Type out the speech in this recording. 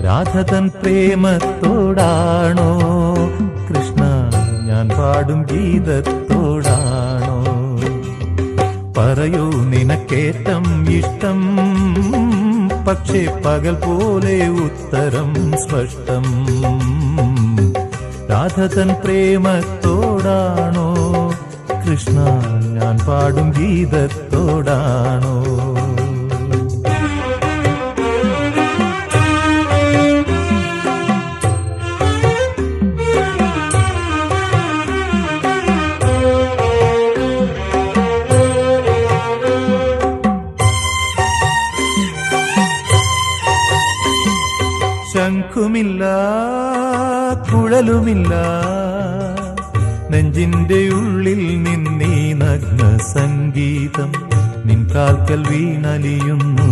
രാധതൻ പ്രേമത്തോടാണോ കൃഷ്ണ ഞാൻ പാടും ഗീതത്തോടാണോ? പറയൂ നിനക്കേറ്റം ഇഷ്ടം, പക്ഷേ പകൽ പോലെ ഉത്തരം സ്പഷ്ടം. രാധതൻ പ്രേമത്തോടാണോ കൃഷ്ണ ഞാൻ പാടും ഗീതത്തോടാണോ? ശംഖുമില്ല കുഴലുമില്ല, നെഞ്ചിന്റെ ഉള്ളിൽ നിന്നീ നഗ്ന സംഗീതം നിൻ കാൽക്കൽ വീണലിയുന്നു.